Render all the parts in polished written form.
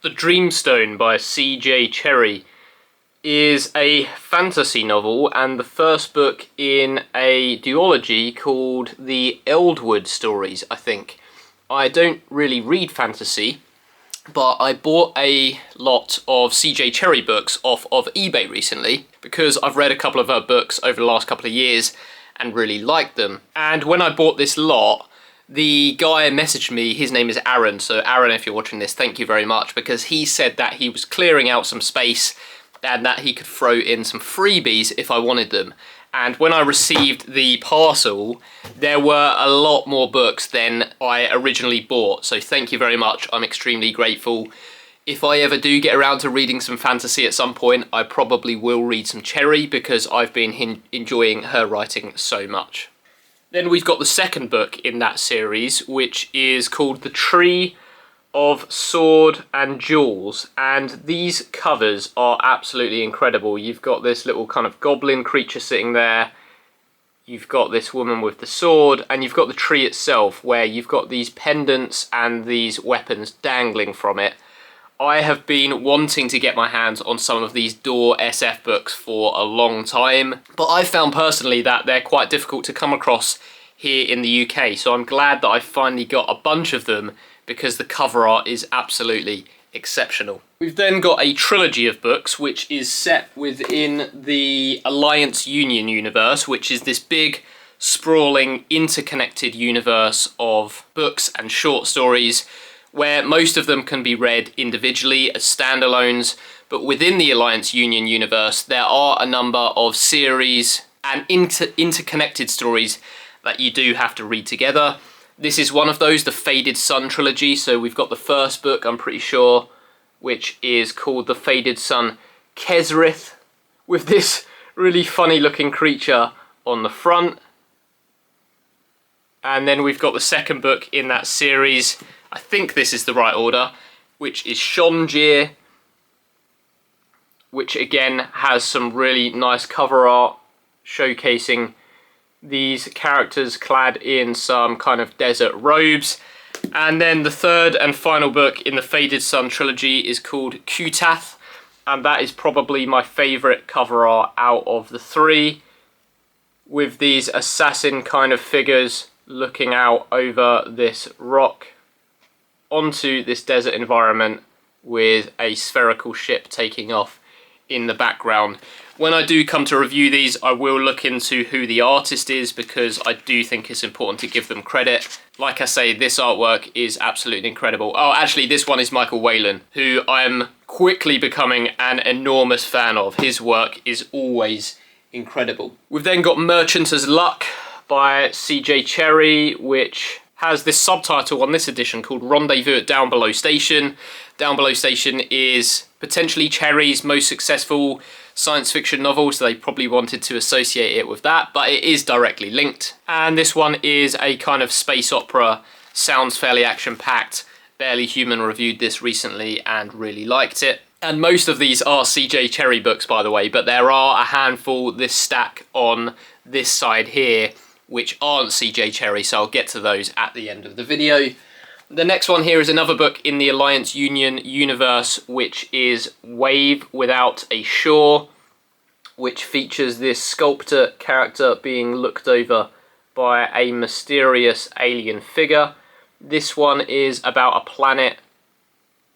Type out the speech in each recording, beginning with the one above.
The Dreamstone by C.J. Cherryh is a fantasy novel and the first book in a duology called the Eldwood Stories, I think. I don't really read fantasy, but I bought a lot of C.J. Cherryh books off of eBay recently because I've read a couple of her books over the last couple of years and really liked them. And when I bought this lot, the guy messaged me, his name is Aaron, so Aaron, if you're watching this, thank you very much, because he said that he was clearing out some space and that he could throw in some freebies if I wanted them. And when I received the parcel, there were a lot more books than I originally bought, so thank you very much, I'm extremely grateful. If I ever do get around to reading some fantasy at some point, I probably will read some Cherryh because I've been enjoying her writing so much. Then we've got the second book in that series, which is called The Tree of Sword and Jewels, and these covers are absolutely incredible. You've got this little kind of goblin creature sitting there, you've got this woman with the sword, and you've got the tree itself, where you've got these pendants and these weapons dangling from it. I have been wanting to get my hands on some of these Door SF books for a long time, but I've found personally that they're quite difficult to come across here in the UK, so I'm glad that I finally got a bunch of them because the cover art is absolutely exceptional. We've then got a trilogy of books which is set within the Alliance Union universe, which is this big, sprawling, interconnected universe of books and short stories where most of them can be read individually as standalones, but within the Alliance Union universe there are a number of series and interconnected stories that you do have to read together. This is one of those, the Faded Sun trilogy, so we've got the first book, I'm pretty sure, which is called The Faded Sun Cherryh, with this really funny looking creature on the front. And then we've got the second book in that series, I think this is the right order, which is Cherryh, which again has some really nice cover art showcasing these characters clad in some kind of desert robes. And then the third and final book in the Faded Sun trilogy is called Kutath, and that is probably my favourite cover art out of the three, with these assassin kind of figures looking out over this rock onto this desert environment with a spherical ship taking off in the background. When I do come to review these, I will look into who the artist is because I do think it's important to give them credit. Like I say, this artwork is absolutely incredible. Oh, actually, this one is Michael Whelan, who I'm quickly becoming an enormous fan of. His work is always incredible. We've then got Merchant's Luck by C.J. Cherryh, which has this subtitle on this edition called Rendezvous at Down Below Station. Down Below Station is potentially Cherryh's most successful science fiction novel, so they probably wanted to associate it with that, but it is directly linked. And this one is a kind of space opera, sounds fairly action-packed. Barely Human reviewed this recently and really liked it. And most of these are C.J. Cherryh books, by the way, but there are a handful, this stack on this side here, which aren't C.J. Cherryh, so I'll get to those at the end of the video. The next one here is another book in the Alliance Union universe, which is Wave Without a Shore, which features this sculptor character being looked over by a mysterious alien figure. This one is about a planet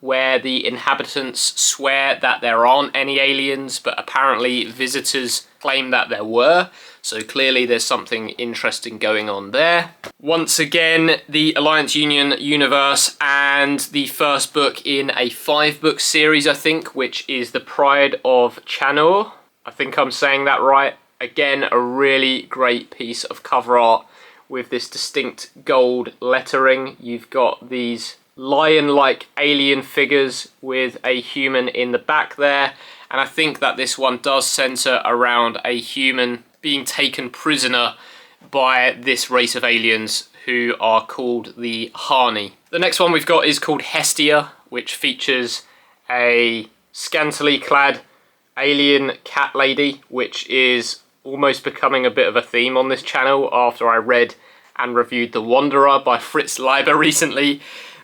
where the inhabitants swear that there aren't any aliens, but apparently visitors claim that there were. So clearly there's something interesting going on there. Once again, the Alliance Union universe and the first book in a 5-book series, I think, which is The Pride of Chanur. I think I'm saying that right. Again, a really great piece of cover art with this distinct gold lettering. You've got these lion-like alien figures with a human in the back there. And I think that this one does centre around a human being taken prisoner by this race of aliens who are called the Hani. The next one we've got is called Hestia, which features a scantily clad alien cat lady, which is almost becoming a bit of a theme on this channel after I read and reviewed The Wanderer by Fritz Leiber recently.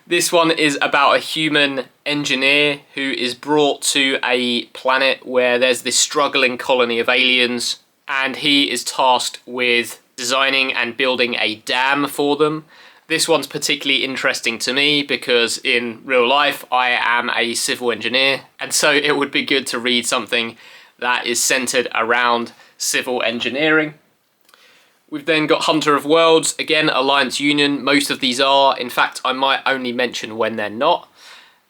This one is about a human engineer who is brought to a planet where there's this struggling colony of aliens, and he is tasked with designing and building a dam for them. This one's particularly interesting to me because in real life I am a civil engineer, and so it would be good to read something that is centered around civil engineering. We've then got Hunter of Worlds, again Alliance Union. Most of these are, in fact I might only mention when they're not.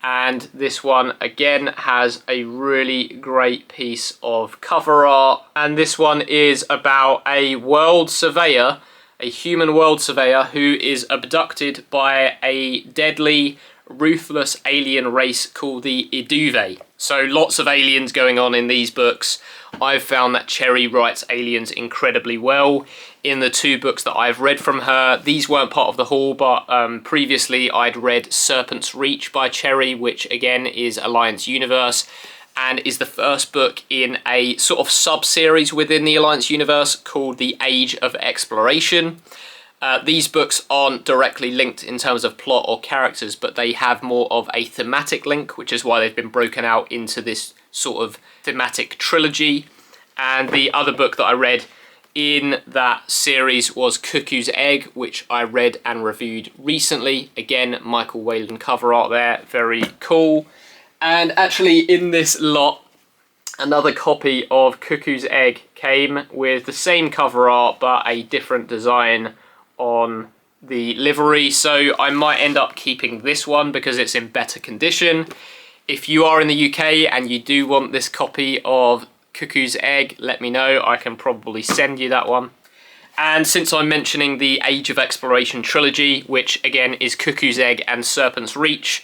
And this one again has a really great piece of cover art, and this one is about a world surveyor, a human world surveyor who is abducted by a deadly, ruthless alien race called the Iduve. So lots of aliens going on in these books. I've found that Cherryh writes aliens incredibly well. In the 2 books that I've read from her, these weren't part of the haul, but previously I'd read Serpent's Reach by Cherryh, which again is Alliance Universe, and is the first book in a sort of sub-series within the Alliance Universe called The Age of Exploration. These books aren't directly linked in terms of plot or characters, but they have more of a thematic link, which is why they've been broken out into this sort of thematic trilogy. And the other book that I read in that series was Cuckoo's Egg, which I read and reviewed recently. Again, Michael Whelan cover art there, very cool. And actually in this lot, another copy of Cuckoo's Egg came with the same cover art but a different design on the livery, so I might end up keeping this one because it's in better condition. If you are in the UK and you do want this copy of Cuckoo's Egg, let me know. I can probably send you that one. And since I'm mentioning the Age of Exploration trilogy, which again is Cuckoo's Egg and Serpent's Reach,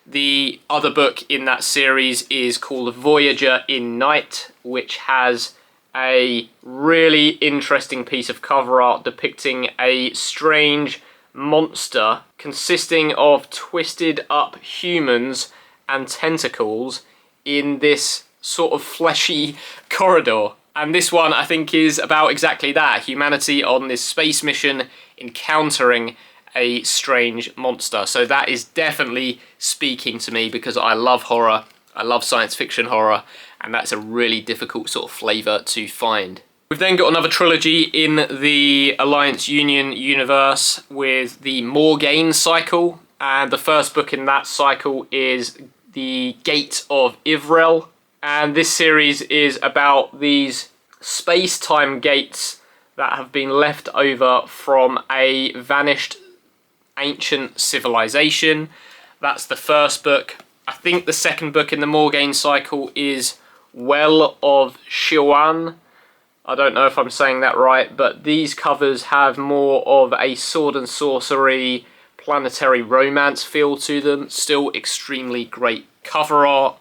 the other book in that series is called Voyager in Night, which has a really interesting piece of cover art depicting a strange monster consisting of twisted up humans and tentacles in this sort of fleshy corridor. And this one I think is about exactly that, humanity on this space mission encountering a strange monster. So that is definitely speaking to me because I love horror, I love science fiction horror, and that's a really difficult sort of flavour to find. We've then got another trilogy in the Alliance Union universe with the Morgaine cycle, and the first book in that cycle is The Gate of Ivrel, and this series is about these space-time gates that have been left over from a vanished ancient civilization. That's the first book. I think the second book in the Morgaine cycle is Well of Shiwan. I don't know if I'm saying that right, but these covers have more of a sword and sorcery, planetary romance feel to them. Still extremely great cover art.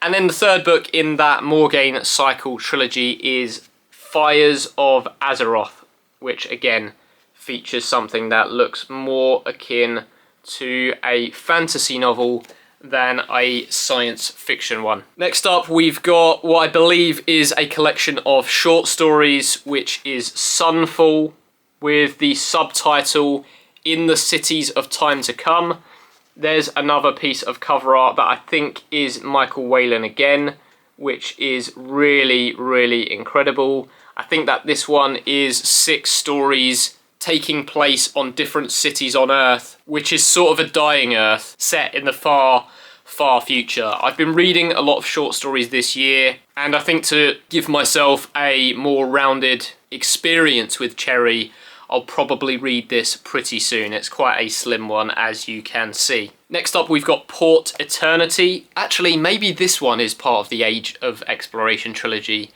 And then the third book in that Morgaine cycle trilogy is Fires of Azeroth, which again features something that looks more akin to a fantasy novel than a science fiction one. Next up, we've got what I believe is a collection of short stories, which is Sunfall, with the subtitle In the Cities of Time to Come. There's another piece of cover art that I think is Michael Whelan again, which is really, really incredible. I think that this one is 6 stories taking place on different cities on Earth, which is sort of a dying Earth set in the far, far future. I've been reading a lot of short stories this year, and I think to give myself a more rounded experience with Cherryh, I'll probably read this pretty soon. It's quite a slim one, as you can see. Next up, we've got Port Eternity. Actually, maybe this one is part of the Age of Exploration trilogy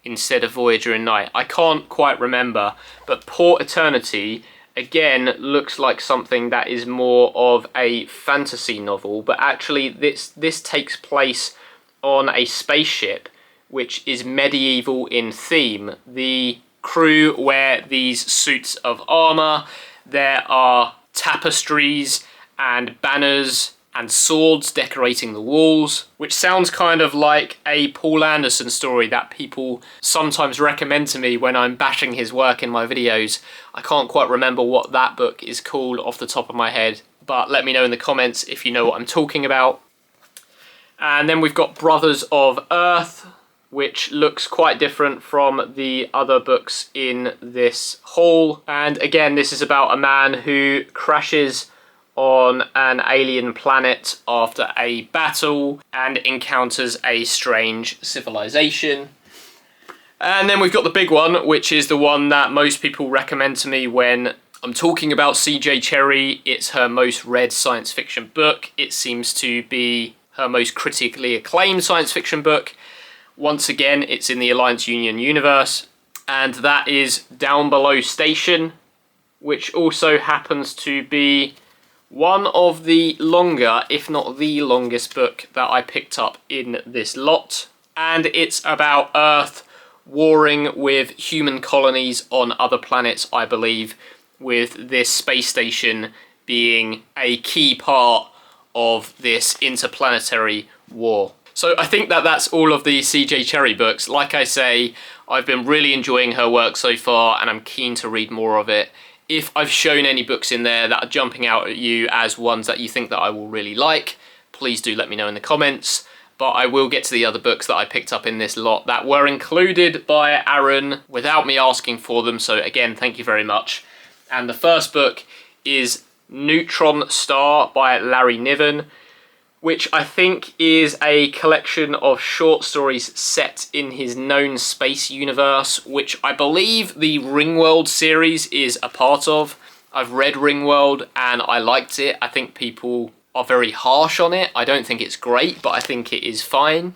instead of Voyager in Night. I can't quite remember, but Port Eternity, again, looks like something that is more of a fantasy novel, but actually this takes place on a spaceship, which is medieval in theme. The crew wear these suits of armour, there are tapestries and banners and swords decorating the walls, which sounds kind of like a Paul Anderson story that people sometimes recommend to me when I'm bashing his work in my videos. I can't quite remember what that book is called off the top of my head, but let me know in the comments if you know what I'm talking about. And then we've got Brothers of Earth, which looks quite different from the other books in this haul. And again, this is about a man who crashes on an alien planet after a battle and encounters a strange civilization. And then we've got the big one, which is the one that most people recommend to me when I'm talking about CJ Cherryh. It's her most read science fiction book. It seems to be her most critically acclaimed science fiction book. Once again, it's in the Alliance Union universe, and that is Down Below Station, which also happens to be one of the longer, if not the longest book that I picked up in this lot. And it's about Earth warring with human colonies on other planets, I believe, with this space station being a key part of this interplanetary war. So I think that that's all of the CJ Cherryh books. Like I say, I've been really enjoying her work so far, and I'm keen to read more of it. If I've shown any books in there that are jumping out at you as ones that you think that I will really like, please do let me know in the comments. But I will get to the other books that I picked up in this lot that were included by Aaron without me asking for them. So again, thank you very much. And the first book is Neutron Star by Larry Niven, which I think is a collection of short stories set in his known space universe, which I believe the Ringworld series is a part of. I've read Ringworld and I liked it. I think people are very harsh on it. I don't think it's great, but I think it is fine.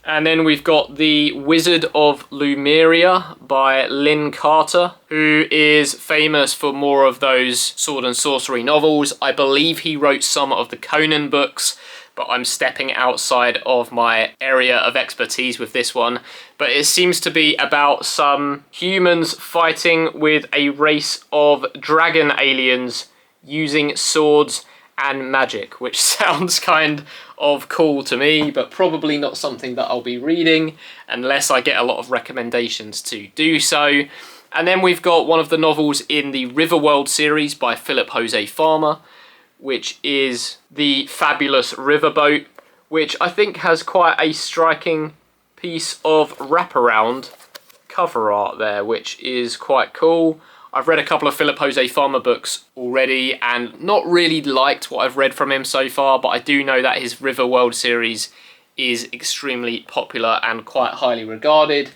And then we've got The Wizard of Lumeria by Lynn Carter, who is famous for more of those sword and sorcery novels. I believe he wrote some of the Conan books, but I'm stepping outside of my area of expertise with this one. But it seems to be about some humans fighting with a race of dragon aliens using swords and magic, which sounds kind of cool to me, but probably not something that I'll be reading unless I get a lot of recommendations to do so. And then we've got one of the novels in the Riverworld series by Philip Jose Farmer, which is The Fabulous Riverboat, which I think has quite a striking piece of wraparound cover art there, which is quite cool. I've read a couple of Philip Jose Farmer books already and not really liked what I've read from him so far, but I do know that his Riverworld series is extremely popular and quite highly regarded.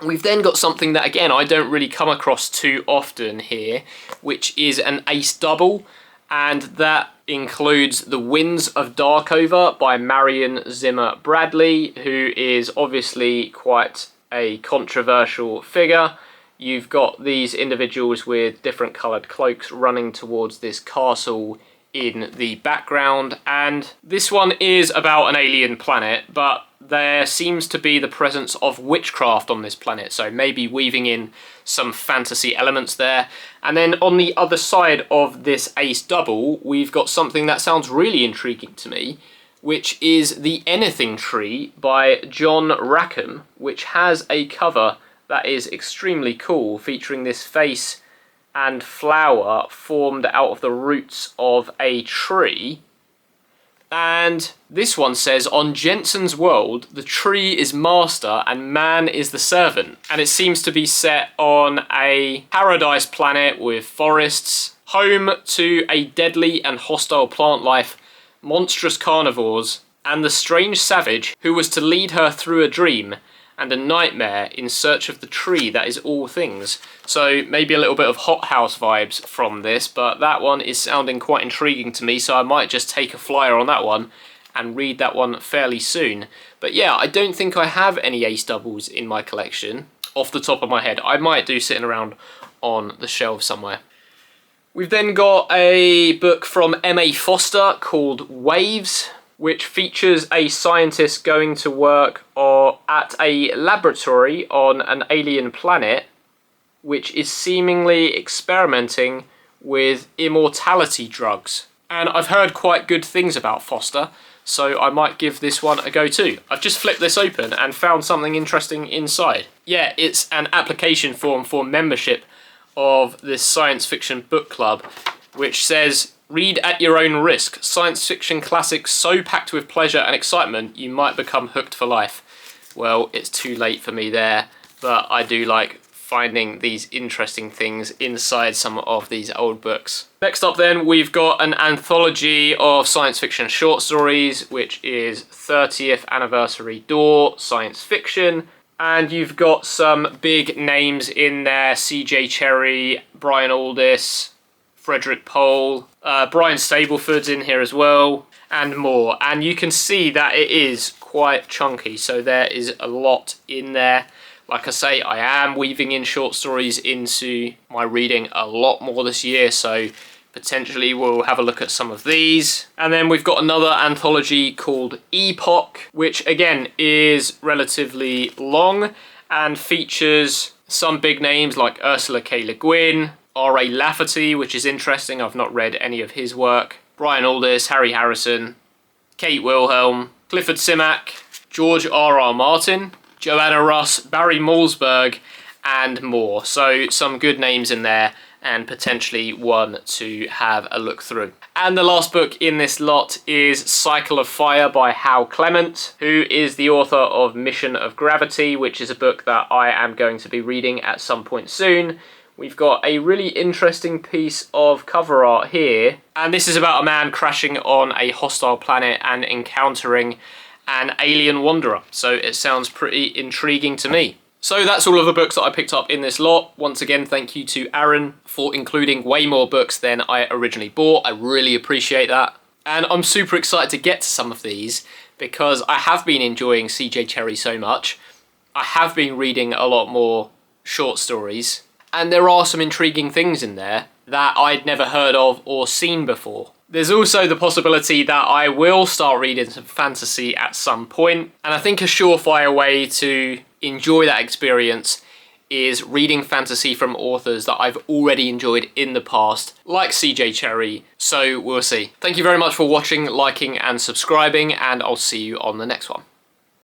We've then got something that, again, I don't really come across too often here, which is an ace double, and that includes The Winds of Darkover by Marion Zimmer Bradley, who is obviously quite a controversial figure. You've got these individuals with different coloured cloaks running towards this castle in the background, and this one is about an alien planet, but there seems to be the presence of witchcraft on this planet, so maybe weaving in some fantasy elements there. And then on the other side of this ace double, we've got something that sounds really intriguing to me, which is The Anything Tree by John Rackham, which has a cover that is extremely cool, featuring this face and flower formed out of the roots of a tree. And this one says, on Jensen's world, the tree is master and man is the servant. And it seems to be set on a paradise planet with forests, home to a deadly and hostile plant life, monstrous carnivores, and the strange savage who was to lead her through a dream and a nightmare in search of the tree that is all things. So maybe a little bit of Hot House vibes from this, but that one is sounding quite intriguing to me, so I might just take a flyer on that one and read that one fairly soon. But yeah, I don't think I have any ace doubles in my collection off the top of my head. I might do sitting around on the shelf somewhere. We've then got a book from M.A. Foster called Waves, which features a scientist going to work at a laboratory on an alien planet, which is seemingly experimenting with immortality drugs. And I've heard quite good things about Foster, so I might give this one a go too. I've just flipped this open and found something interesting inside. Yeah, it's an application form for membership of this science fiction book club, which says, Read at your own risk. Science fiction classics so packed with pleasure and excitement you might become hooked for life. Well, it's too late for me there, but I do like finding these interesting things inside some of these old books. Next up then, we've got an anthology of science fiction short stories, which is 30th Anniversary Door Science Fiction. And you've got some big names in there: C.J. Cherryh, Brian Aldiss, Frederick Pohl, Brian Stableford's in here as well, and more. And you can see that it is quite chunky, so there is a lot in there. Like I say, I am weaving in short stories into my reading a lot more this year, so potentially we'll have a look at some of these. And then we've got another anthology called Epoch, which again is relatively long and features some big names like Ursula K. Le Guin, R.A. Lafferty, which is interesting, I've not read any of his work, Brian Aldiss, Harry Harrison, Kate Wilhelm, Clifford Simak, George R.R. Martin, Joanna Russ, Barry Malzberg, and more. So some good names in there, and potentially one to have a look through. And the last book in this lot is Cycle of Fire by Hal Clement, who is the author of Mission of Gravity, which is a book that I am going to be reading at some point soon. We've got a really interesting piece of cover art here, and this is about a man crashing on a hostile planet and encountering an alien wanderer, so it sounds pretty intriguing to me. So that's all of the books that I picked up in this lot. Once again, thank you to Aaron for including way more books than I originally bought. I really appreciate that. And I'm super excited to get to some of these because I have been enjoying C.J. Cherryh so much. I have been reading a lot more short stories, and there are some intriguing things in there that I'd never heard of or seen before. There's also the possibility that I will start reading some fantasy at some point, and I think a surefire way to enjoy that experience is reading fantasy from authors that I've already enjoyed in the past, like C.J. Cherryh, so we'll see. Thank you very much for watching, liking and subscribing, and I'll see you on the next one.